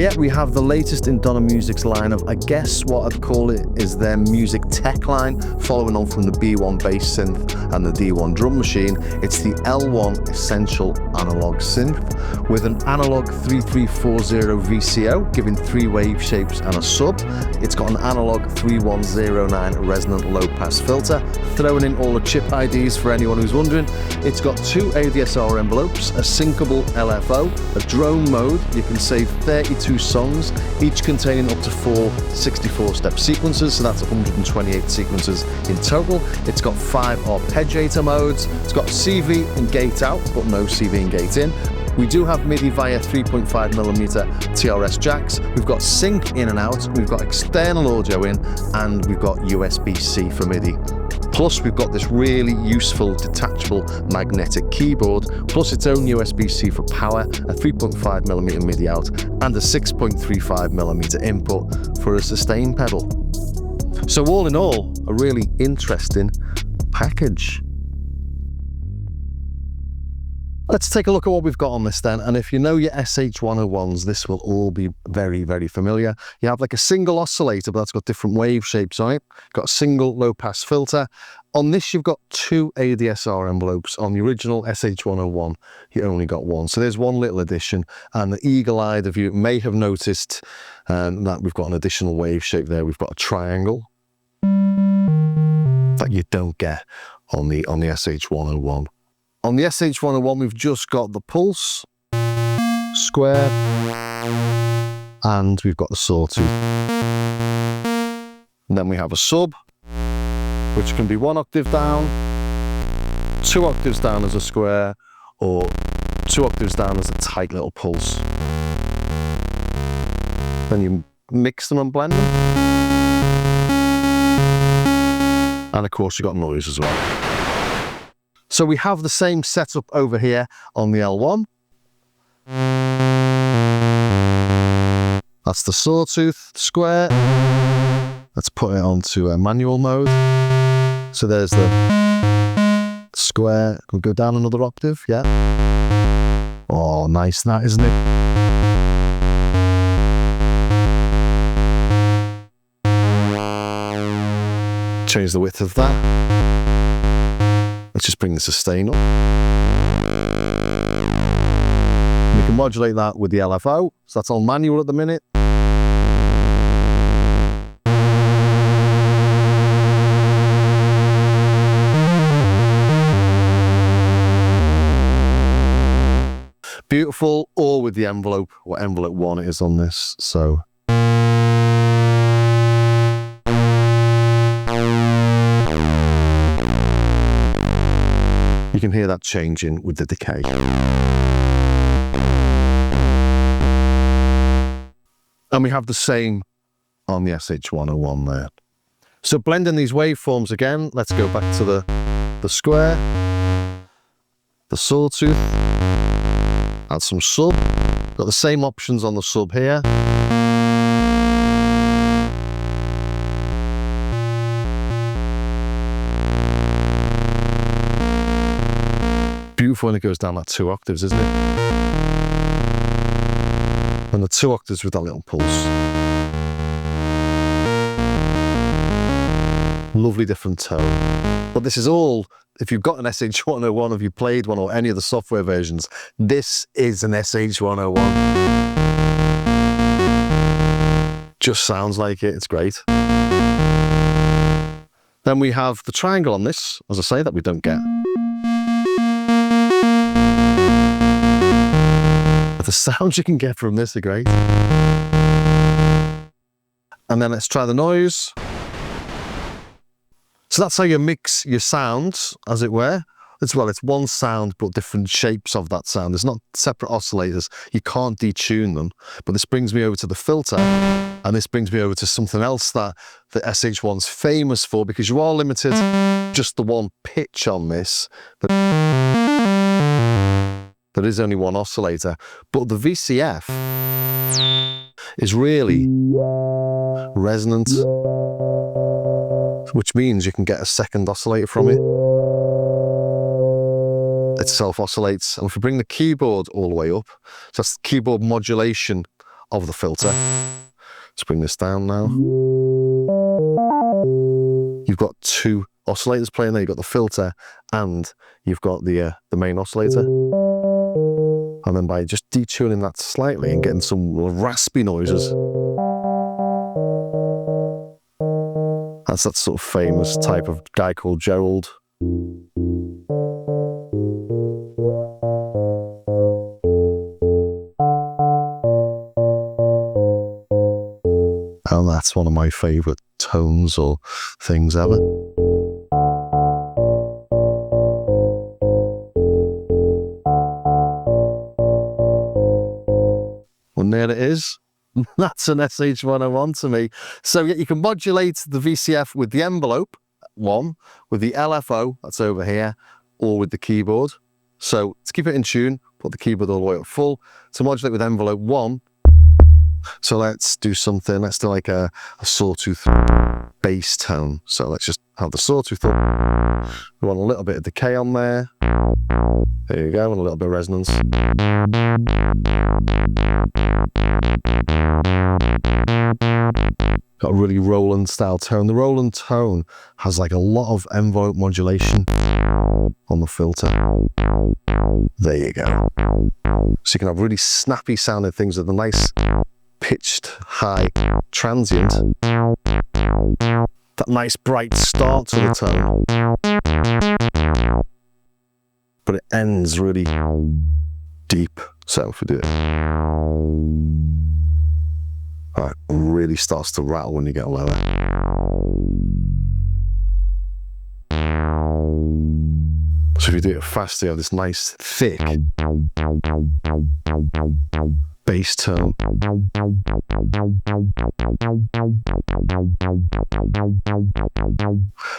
yeah, we have the latest in DonnerMusic's lineup. I guess what I'd call it is their music tech line, following on from the B1 bass synth and the D1 drum machine. It's the L1 Essential Analog Synth with an analog 3340 VCO, giving 3 wave shapes and a sub. It's got an analog 3109 resonant low-pass filter, throwing in all the chip IDs for anyone who's wondering. It's got 2 ADSR envelopes, a syncable LFO, a drone mode. You can save 32 songs, each containing up to 4 64-step sequencers, so that's 128 sequences in total. It's got 5 arpeggiator modes. It's got CV and gate out, but no CV and gate in. We do have MIDI via 3.5mm TRS jacks. We've got sync in and out. We've got external audio in, and we've got USB-C for MIDI. Plus, we've got this really useful detachable magnetic keyboard, plus its own USB-C for power, a 3.5mm MIDI out, and a 6.35mm input for a sustain pedal. So all in all, a really interesting package. Let's take a look at what we've got on this then, and if you know your SH101s, this will all be very, very familiar. You have like a single oscillator, but that's got different wave shapes on it. Got a single low-pass filter. On this, you've got 2 ADSR envelopes. On the original SH101, you only got 1. So there's one little addition, and the eagle-eyed of you may have noticed that we've got an additional wave shape there. We've got a triangle that you don't get on the SH101. On the SH101, we've just got the pulse, square, and we've got the sawtooth. And then we have a sub, which can be 1 octave down, 2 octaves down as a square, or 2 octaves down as a tight little pulse. Then you mix them and blend them. And of course, you've got noise as well. So we have the same setup over here on the L1. That's the sawtooth square. Let's put it onto a manual mode. So there's the square. We'll go down another octave, yeah. Oh, nice that, isn't it? Change the width of that. Let's just bring the sustain up. We can modulate that with the LFO, so that's on manual at the minute. Beautiful, or with the envelope, what envelope 1 it is on this, so. You can hear that changing with the decay. And we have the same on the SH101 there. So blending these waveforms again, let's go back to the square, the sawtooth, add some sub. Got the same options on the sub here. Beautiful when it goes down that 2 octaves, isn't it? And the 2 octaves with that little pulse. Lovely different tone. But this is all, if you've got an SH101, if you played one or any of the software versions, this is an SH101. Just sounds like it, it's great. Then we have the triangle on this, as I say, that we don't get. The sounds you can get from this are great. And then let's try the noise. So that's how you mix your sounds, as it were. As well, it's one sound, but different shapes of that sound. There's not separate oscillators. You can't detune them. But this brings me over to the filter, and this brings me over to something else that the SH1's famous for, because you are limited just the one pitch on this. But there is only one oscillator, but the VCF is really resonant, which means you can get a second oscillator from it. It self-oscillates, and if we bring the keyboard all the way up, so that's keyboard modulation of the filter. Let's bring this down now. You've got two oscillators playing there. You've got the filter and you've got the main oscillator. And then by just detuning that slightly and getting some raspy noises, that's that sort of famous type of guy called Gerald. And that's one of my favourite tones or things ever. And there it is. That's an SH101 to me. So yeah, you can modulate the VCF with the envelope, one, with the LFO, that's over here, or with the keyboard. So to keep it in tune, put the keyboard all the way up full. To modulate with envelope 1, so let's do something, let's do like a sawtooth bass tone. So let's just have the sawtooth up. We want a little bit of decay on there. There you go, and a little bit of resonance. Got a really Roland style tone. The Roland tone has like a lot of envelope modulation on the filter. There you go. So you can have really snappy sounding things with a nice pitched high transient. That nice bright start to the tone. But it ends really deep. So if we do it, it really starts to rattle when you get lower. So if you do it fast, you have this nice thick bass tone.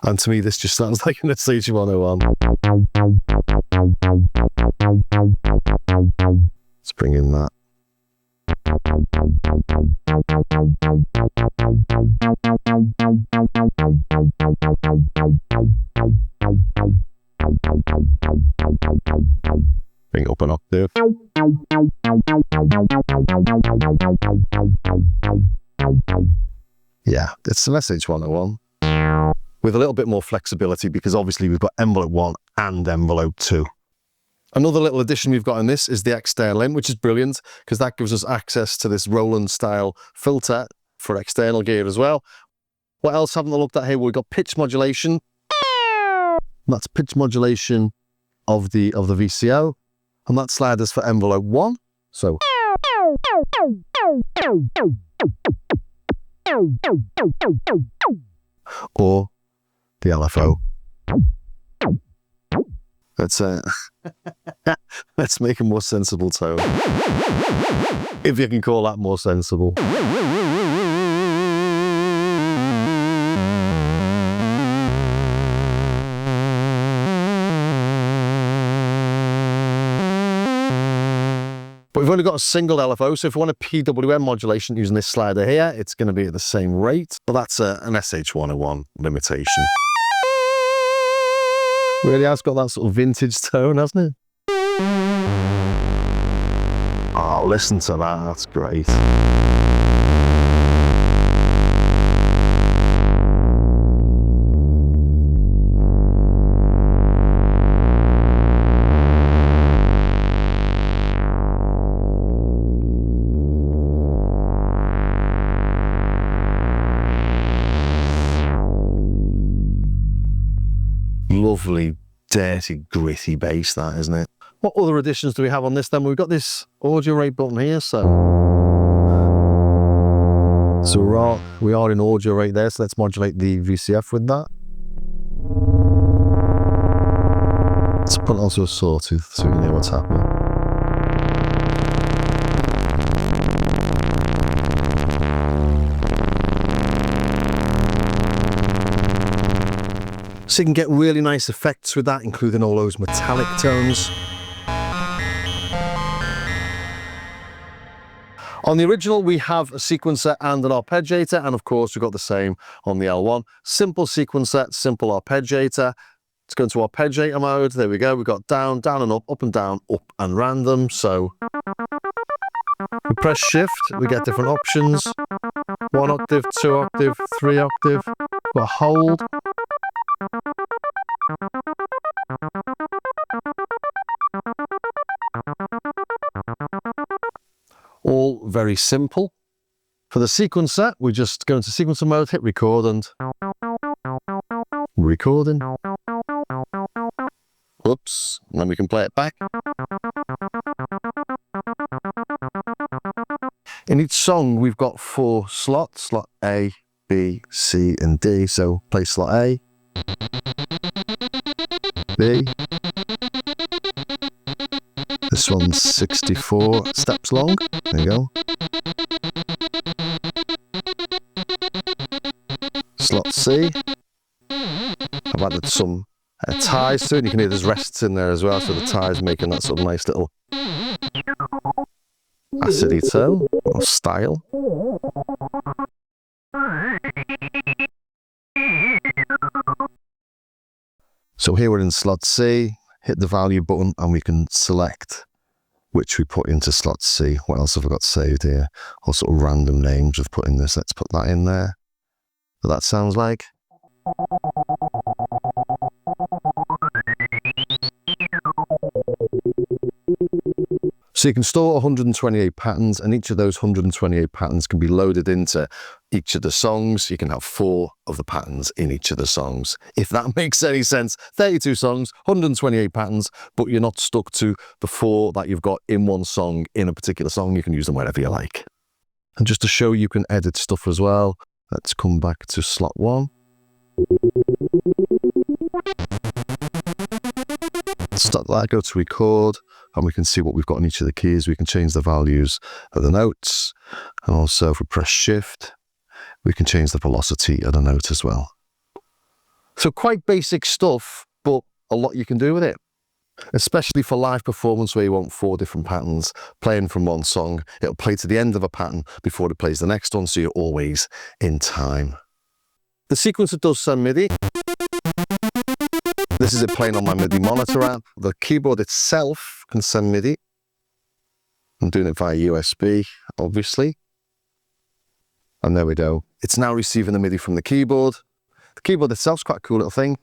And to me, this just sounds like an SH101. Let's bring in that. Bring it up an octave. Yeah, it's an SH101 with a little bit more flexibility because obviously we've got envelope 1 and envelope 2. Another little addition we've got in this is the external in, which is brilliant because that gives us access to this Roland style filter for external gear as well. What else haven't I looked at here? We've got pitch modulation. That's pitch modulation of the VCO, and that sliders for envelope 1. So or the LFO. Let's make a more sensible tone, if you can call that more sensible. But we've only got a single LFO, so if we want a PWM modulation using this slider here, it's going to be at the same rate. But that's an SH101 limitation. Really has got that sort of vintage tone, hasn't it? Oh, listen to that, that's great. Lovely, dirty, gritty bass, that, isn't it? What other additions do we have on this then? We've got this audio rate button here, so we are in audio rate there, so let's modulate the VCF with that. Let's put it onto a sawtooth so we can hear what's happening. So you can get really nice effects with that, including all those metallic tones. On the original, we have a sequencer and an arpeggiator, and of course, we've got the same on the L1. Simple sequencer, simple arpeggiator. Let's go into arpeggiator mode. There we go. We've got down, down and up and down, up and random. So We press shift, we get different options. 1 octave, 2 octave, 3 octave. We've got hold. All very simple. For the sequencer, we just go into sequencer mode, hit record and recording. Whoops, and then we can play it back. In each song, we've got 4 slots, slot A, B, C, and D. So play slot A, B. This one's 64 steps long. There you go. Slot C. I've added some ties to it. You can hear there's rests in there as well, so the ties making that sort of nice little acidy tone or style. So here we're in slot C. Hit the value button and we can select which we put into slot C. What else have I got saved here? All sort of random names I've put in this. Let's put that in there. What that sounds like. So you can store 128 patterns, and each of those 128 patterns can be loaded into each of the songs. You can have 4 of the patterns in each of the songs. If that makes any sense, 32 songs, 128 patterns, but you're not stuck to the 4 that you've got in one song, in a particular song. You can use them wherever you like. And just to show you can edit stuff as well, let's come back to slot 1. Start that, go to record, and we can see what we've got on each of the keys. We can change the values of the notes, and also if we press shift, we can change the velocity of the note as well. So quite basic stuff, but a lot you can do with it, especially for live performance where you want 4 different patterns playing from one song. It'll play to the end of a pattern before it plays the next one, so you're always in time. The sequencer does send MIDI. This is it playing on my MIDI monitor app. The keyboard itself can send MIDI. I'm doing it via USB, obviously. And there we go. It's now receiving the MIDI from the keyboard. The keyboard itself is quite a cool little thing.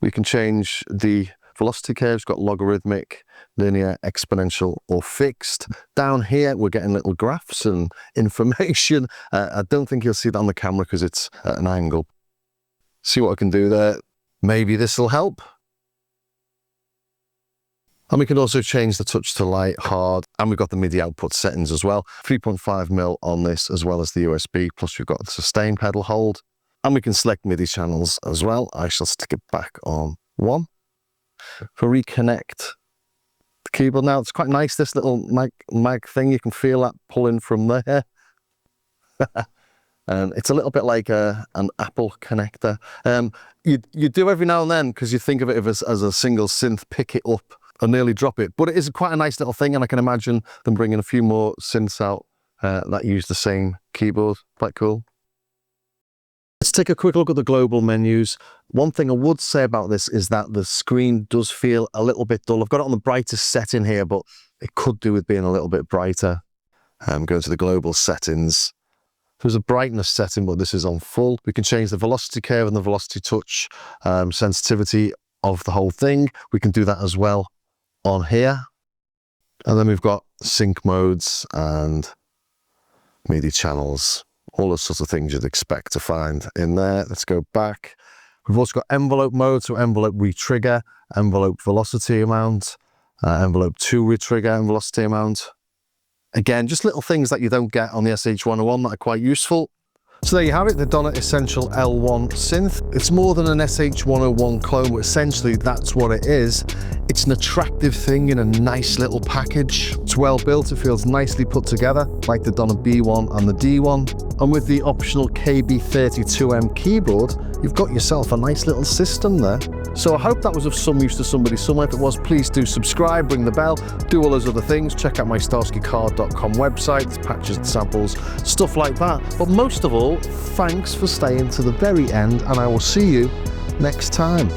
We can change the velocity curves. Got logarithmic, linear, exponential, or fixed. Down here, we're getting little graphs and information. I don't think you'll see that on the camera because it's at an angle. See what I can do there. Maybe this will help. And we can also change the touch to light, hard, and we've got the MIDI output settings as well. 3.5mm on this, as well as the USB, plus we've got the sustain pedal hold. And we can select MIDI channels as well. I shall stick it back on 1. For reconnect the keyboard now, it's quite nice, this little mag thing. You can feel that pulling from there. It's a little bit like an Apple connector. You do every now and then, because you think of it as a single synth, pick it up and nearly drop it. But it is quite a nice little thing, and I can imagine them bringing a few more synths out that use the same keyboard. Quite cool. Let's take a quick look at the global menus. One thing I would say about this is that the screen does feel a little bit dull. I've got it on the brightest setting here, but it could do with being a little bit brighter. Go to the global settings. There's a brightness setting, but this is on full. We can change the velocity curve and the velocity touch sensitivity of the whole thing. We can do that as well on here. And then we've got sync modes and MIDI channels, all the sorts of things you'd expect to find in there. Let's go back. We've also got envelope mode, so envelope retrigger, envelope velocity amount, envelope 2 retrigger and velocity amount. Again, just little things that you don't get on the SH101 that are quite useful. So there you have it, the Donner Essential L1 synth. It's more than an SH101 clone, but essentially that's what it is. It's an attractive thing in a nice little package. It's well built, it feels nicely put together, like the Donner B1 and the D1. And with the optional KB32M keyboard, you've got yourself a nice little system there. So I hope that was of some use to somebody somewhere. If it was, please do subscribe, ring the bell, do all those other things. Check out my starskycard.com website, patches and samples, stuff like that. But most of all, thanks for staying to the very end, and I will see you next time.